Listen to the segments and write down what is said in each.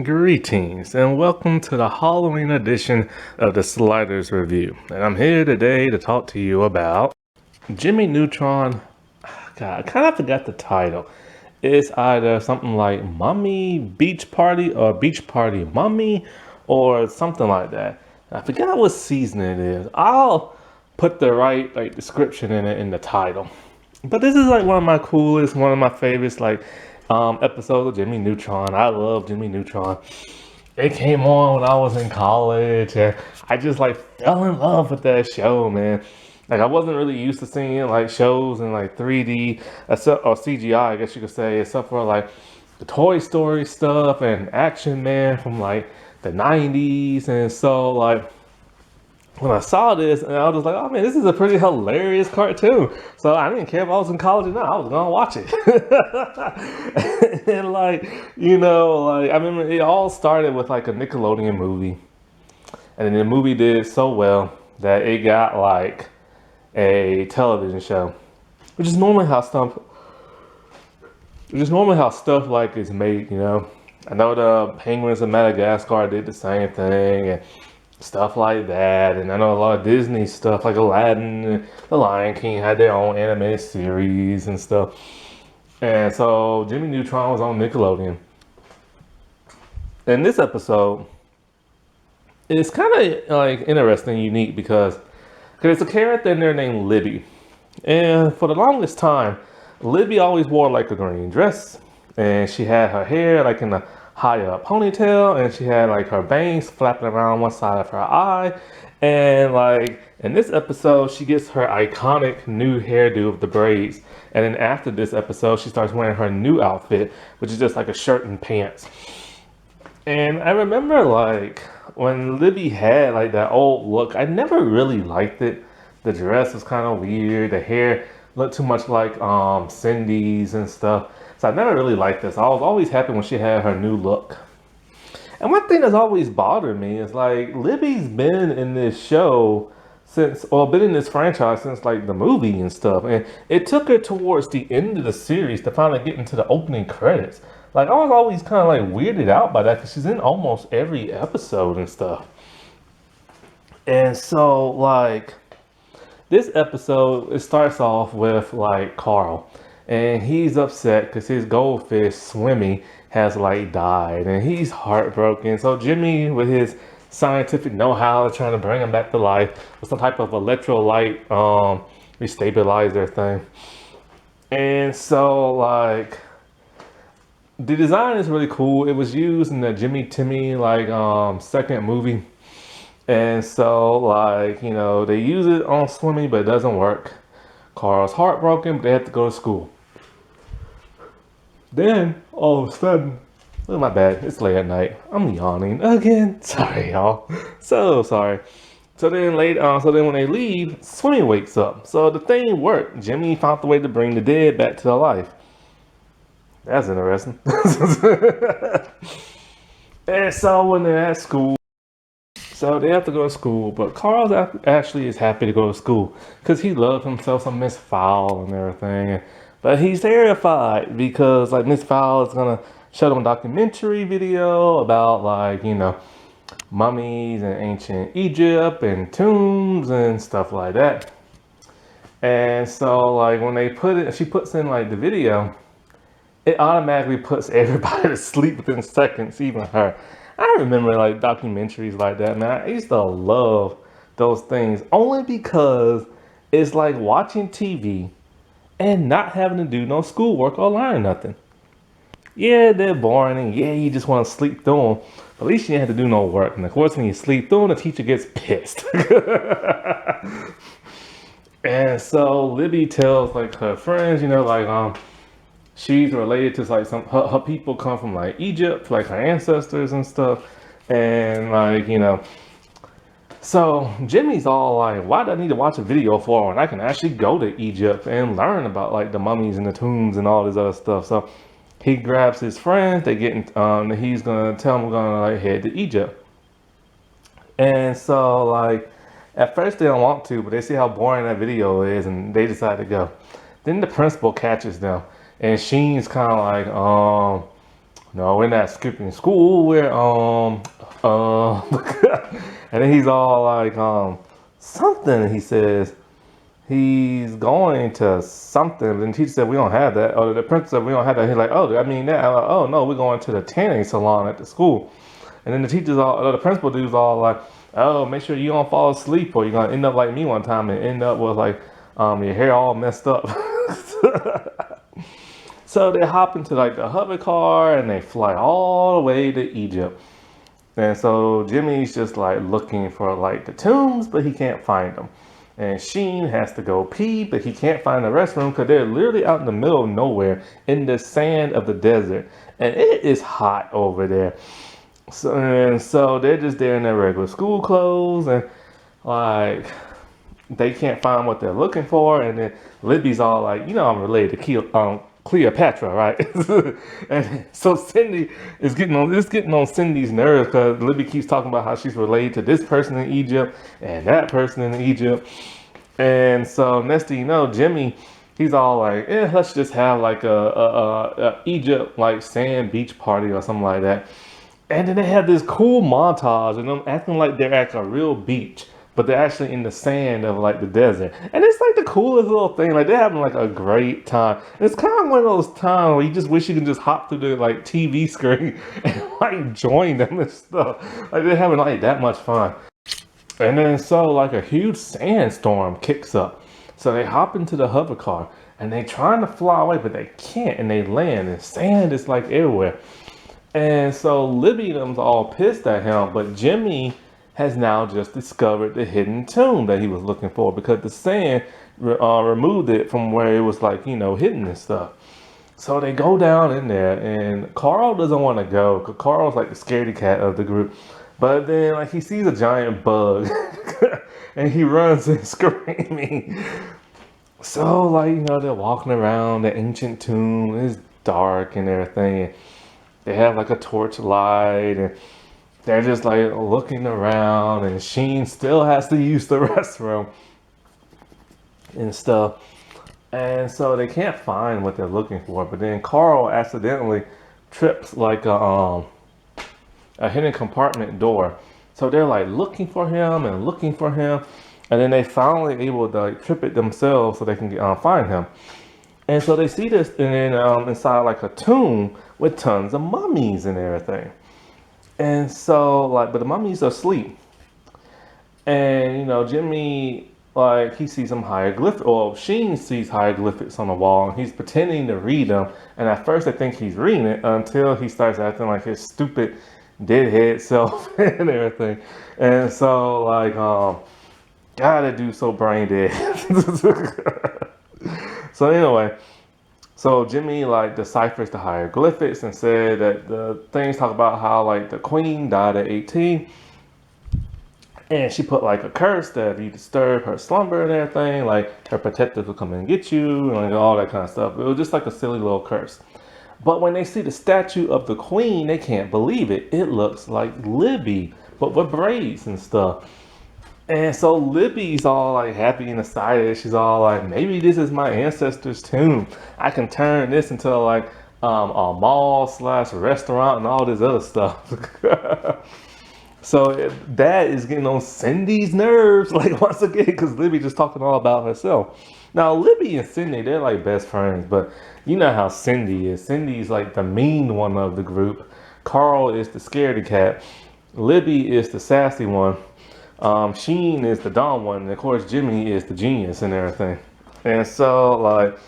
Greetings and welcome to the Halloween edition of the Sliders Review. And I'm here today to talk to you about Jimmy Neutron. God, I kind of forgot the title. It's either something like Mummy Beach Party or Beach Party Mummy or something like that. I forgot what season it is. I'll put the right description in it in the title. But this is like one of my coolest, one of my favorites episodes of Jimmy Neutron. I love Jimmy Neutron. It came on when I was in college, and I just fell in love with that show, man. Like I wasn't really used to seeing shows in 3D or CGI, I guess you could say, except for the Toy Story stuff and Action Man from the 90s, and so when I saw this, and I was like, oh man, this is a pretty hilarious cartoon. So I didn't care if I was in college or not, I was gonna watch it. And I remember it all started with a Nickelodeon movie. And then the movie did so well that it got a television show. Which is normally how stuff is made, I know the Penguins of Madagascar did the same thing and stuff like that, and I know a lot of Disney stuff like Aladdin and The Lion King had their own animated series and stuff. And so Jimmy Neutron was on Nickelodeon. And this episode is kind of interesting, unique because there's a character in there named Libby. And for the longest time, Libby always wore a green dress, and she had her hair in a high up ponytail, and she had her bangs flapping around one side of her eye. And in this episode, she gets her iconic new hairdo of the braids. And then after this episode, she starts wearing her new outfit, which is just a shirt and pants. And I remember when Libby had that old look, I never really liked it. The dress was kind of weird. The hair looked too much like Cindy's and stuff. So I never really liked this. I was always happy when she had her new look. And one thing that's always bothered me is Libby's been in this show been in this franchise since the movie and stuff. And it took her towards the end of the series to finally get into the opening credits. I was always kind of weirded out by that because she's in almost every episode and stuff. And so this episode, it starts off with Carl. And he's upset because his goldfish, Swimmy, has died. And he's heartbroken. So Jimmy, with his scientific know-how, is trying to bring him back to life with some type of electrolyte restabilizer thing. And so the design is really cool. It was used in the Jimmy Timmy second movie. And so they use it on Swimmy, but it doesn't work. Carl's heartbroken, but they have to go to school. Then, all of a sudden, oh my bad, it's late at night. I'm yawning again. Sorry, y'all. So sorry. So then when they leave, Swimmy wakes up. So the thing worked. Jimmy found the way to bring the dead back to life. That's interesting. And so when they're at school, so they have to go to school, but Carl actually is happy to go to school because he loves himself some Miss Fowl and everything. But he's terrified because Miss Fowl is gonna show them a documentary video about mummies in ancient Egypt and tombs and stuff like that. And so when she puts in the video, it automatically puts everybody to sleep within seconds, even her. I remember documentaries like that, man. I used to love those things only because it's watching TV and not having to do no schoolwork or learn nothing. Yeah, they're boring and yeah, you just want to sleep through them. But at least you didn't have to do no work. And of course, when you sleep through them, the teacher gets pissed. And so Libby tells her friends, she's related to her people come from Egypt, her ancestors and stuff. And so Jimmy's all why do I need to watch a video for when I can actually go to Egypt and learn about the mummies and the tombs and all this other stuff. So he grabs his friends, they get he's gonna tell them we're gonna head to Egypt. And so at first they don't want to, but they see how boring that video is and they decide to go. Then the principal catches them. And Sheen's kind of No, we're not skipping school. We're and then he's all like something. He says he's going to something. And the teacher said we don't have that. Or the principal said we don't have that. He's like, oh, I mean that. I'm like, oh no, we're going to the tanning salon at the school. And then the teachers all, the principal dude's all like, oh, make sure you don't fall asleep or you're gonna end up like me one time and end up with like your hair all messed up. So they hop into like the hover car and they fly all the way to Egypt. And so Jimmy's just like looking for like the tombs, but he can't find them. And Sheen has to go pee, but he can't find the restroom because they're literally out in the middle of nowhere in the sand of the desert. And it is hot over there. So they're just there in their regular school clothes and like they can't find what they're looking for. And then Libby's all like, you know, I'm related to Cleopatra, right? And so Cindy is getting on Cindy's nerves because Libby keeps talking about how she's related to this person in Egypt and that person in Egypt. And so next thing you know, Jimmy, he's all like, let's just have like a Egypt like sand beach party or something like that. And then they have this cool montage and them acting like they're at a real beach, but they're actually in the sand of like the desert. And it's like the coolest little thing. Like they're having like a great time. And it's kind of one of those times where you just wish you could just hop through the like TV screen and like join them and stuff. Like they're having like that much fun. And then so like a huge sandstorm kicks up. So they hop into the hover car and they trying to fly away, but they can't. And they land and sand is like everywhere. And so Libby and them's all pissed at him, but Jimmy has now just discovered the hidden tomb that he was looking for because the sand removed it from where it was like, you know, hidden and stuff. So they go down in there and Carl doesn't want to go because Carl's like the scaredy cat of the group. But then like he sees a giant bug and he runs and screaming. So like, you know, they're walking around the ancient tomb. It's dark and everything. They have like a torch light and they're just like looking around and Sheen still has to use the restroom and stuff. And so they can't find what they're looking for. But then Carl accidentally trips like a hidden compartment door. So they're like looking for him and looking for him. And then they finally able to like, trip it themselves so they can find him. And so they see this and then inside like a tomb with tons of mummies and everything. And so like, but the mummies are asleep. And you know, Jimmy, like he sees some hieroglyphics, or Sheen sees hieroglyphics on the wall and he's pretending to read them. And at first I think he's reading it until he starts acting like his stupid deadhead self and everything. And so like, gotta do so brain dead. So anyway, so Jimmy like deciphers the hieroglyphics and said that the things talk about how like the queen died at 18 and she put like a curse that if you disturb her slumber and everything, like her protectors will come and get you and like all that kind of stuff. It was just like a silly little curse. But when they see the statue of the queen, they can't believe it. It looks like Libby, but with braids and stuff. And so Libby's all like happy and excited. She's all like, maybe this is my ancestors' tomb. I can turn this into like a mall / restaurant and all this other stuff. So that is getting on Cindy's nerves, like once again, because Libby just talking all about herself. Now Libby and Cindy, they're like best friends, but you know how Cindy is. Cindy's like the mean one of the group. Carl is the scaredy cat. Libby is the sassy one. Sheen is the dumb one, and of course Jimmy is the genius and everything. And so like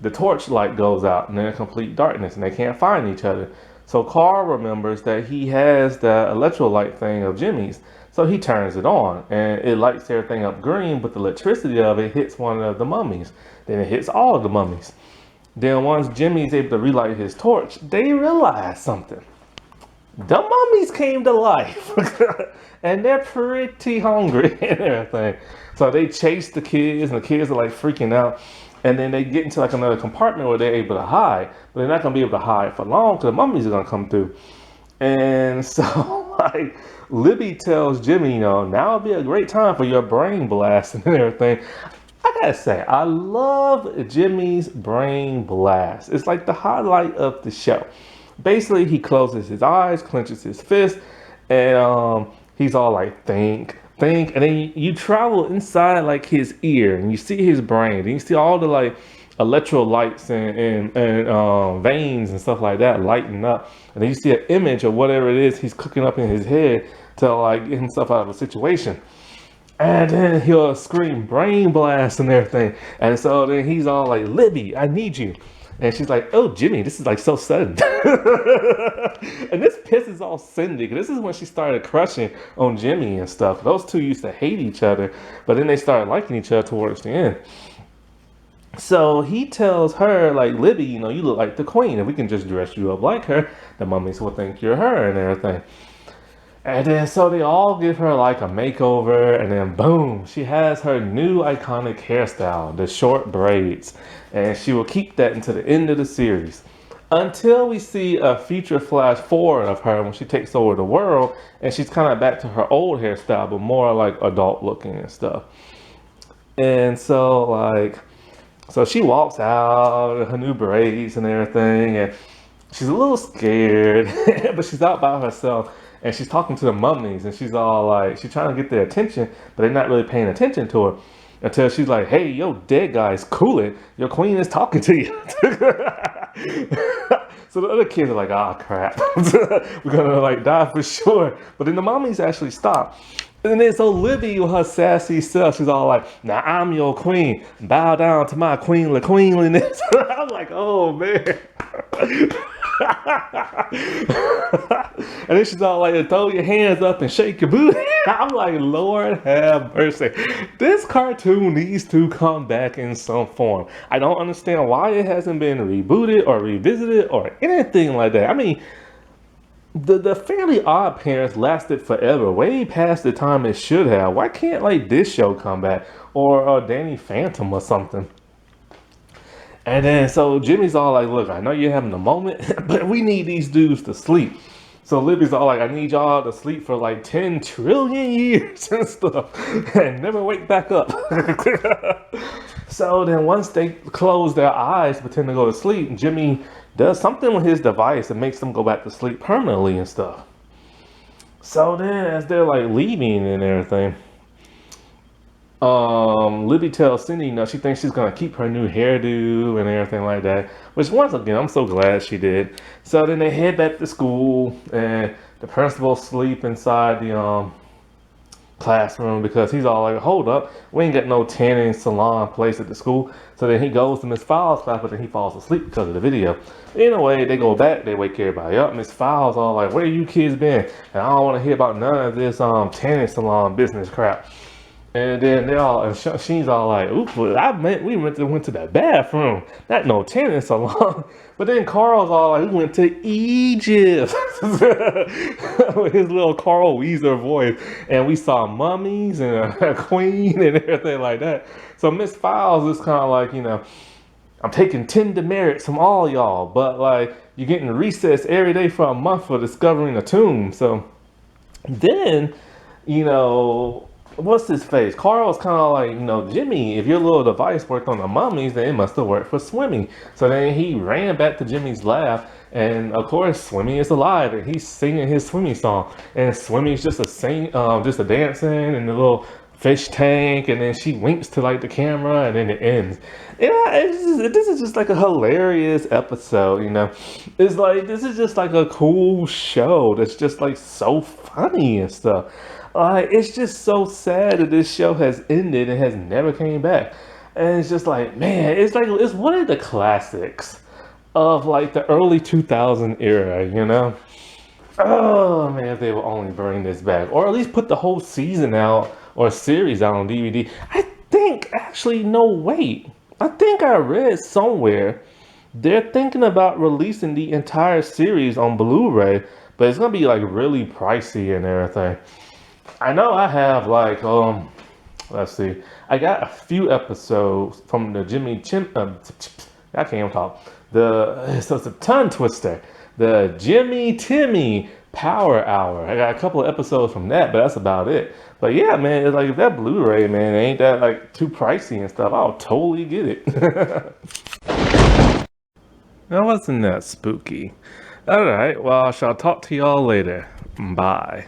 the torch light goes out and they're in complete darkness and they can't find each other. So Carl remembers that he has the electrolyte thing of Jimmy's. So he turns it on and it lights everything up green, but the electricity of it hits one of the mummies. Then it hits all of the mummies. Then once Jimmy's able to relight his torch, they realize something. The mummies came to life and they're pretty hungry and everything. So they chase the kids and the kids are like freaking out. And then they get into like another compartment where they're able to hide, but they're not going to be able to hide for long because the mummies are going to come through. And so like Libby tells Jimmy, you know, now would be a great time for your brain blast and everything. I gotta say, I love Jimmy's brain blast. It's like the highlight of the show. basically he closes his eyes, clenches his fist, and he's all like, think, and then you travel inside like his ear, and you see his brain, and you see all the like electrolytes and veins and stuff like that lighting up, and then you see an image of whatever it is he's cooking up in his head to like get himself out of a situation. And then he'll scream brain blast and everything. And so then he's all like, Libby, I need you. And she's like, oh, Jimmy, this is like so sudden. And this pisses off Cindy. This is when she started crushing on Jimmy and stuff. Those two used to hate each other, but then they started liking each other towards the end. So he tells her, like, Libby, you know, you look like the queen. If we can just dress you up like her, the mummies will think you're her and everything. And then so they all give her like a makeover, and then boom, she has her new iconic hairstyle, the short braids. And she will keep that until the end of the series. Until we see a future flash forward of her when she takes over the world, and she's kind of back to her old hairstyle, but more like adult looking and stuff. And so like, so she walks out, her new braids and everything, and she's a little scared, but she's out by herself. And she's talking to the mummies, and she's all like, she's trying to get their attention, but they're not really paying attention to her. Until she's like, hey, yo, dead guys, cool it. Your queen is talking to you. So the other kids are like, ah, crap. We're gonna like die for sure. But then the mummies actually stop. And then so Libby with her sassy self, she's all like, now I'm your queen. Bow down to my queenliness. I'm like, oh, man. And then she's all like, throw your hands up and shake your booty. I'm like, Lord have mercy. This cartoon needs to come back in some form. I don't understand why it hasn't been rebooted or revisited or anything like that. I mean, the Fairly Odd Parents lasted forever, way past the time it should have. Why can't like this show come back, or Danny Phantom or something? And then so Jimmy's all like, look, I know you're having a moment, but we need these dudes to sleep. So Libby's all like, I need y'all to sleep for like 10 trillion years and stuff, and never wake back up. So then once they close their eyes, pretend to go to sleep, Jimmy does something with his device that makes them go back to sleep permanently and stuff. So then as they're like leaving and everything, Libby tells Cindy, you know, she thinks she's gonna keep her new hairdo and everything like that. Which once again, I'm so glad she did. So then they head back to school, and the principal sleep inside the classroom because he's all like, hold up, we ain't got no tanning salon place at the school. So then he goes to Miss Fowles' class, but then he falls asleep because of the video. Anyway, they go back, they wake everybody up. Miss Fowles all like, where you kids been? And I don't want to hear about none of this tanning salon business crap. And then they all, and she's all like, oops, we went to the bathroom, not no tanning salon. But then Carl's all like, we went to Egypt with his little Carl Weezer voice. And we saw mummies and a queen and everything like that. So Miss Files is kind of like, you know, I'm taking 10 demerits from all y'all, but like, you're getting recess every day for a month for discovering a tomb. So then, you know, what's his face? Carl's kind of like, you know, Jimmy, if your little device worked on the mummies, then it must have worked for Swimmy. So then he ran back to Jimmy's lab, and of course, Swimmy is alive, and he's singing his Swimmy song. And Swimmy's just a dancing in the little fish tank, and then she winks to like the camera, and then it ends. This is just like a hilarious episode, you know. It's like, this is just like a cool show that's just like so funny and stuff. It's just so sad that this show has ended and has never came back. And it's just like, man, it's one of the classics of like the early 2000 era, you know? Oh man, if they will only bring this back, or at least put the whole season out or series out on DVD. I think actually, no, wait. I think I read somewhere they're thinking about releasing the entire series on Blu-ray, but it's gonna be like really pricey and everything. I know I have like, let's see. I got a few episodes from the Jimmy Chimp, I can't even talk. So it's a tongue twister. The Jimmy Timmy Power Hour. I got a couple of episodes from that, but that's about it. But yeah, man, it's like, if that Blu-ray, man, ain't that like too pricey and stuff, I'll totally get it. That wasn't that spooky. All right. Well, I shall talk to y'all later. Bye.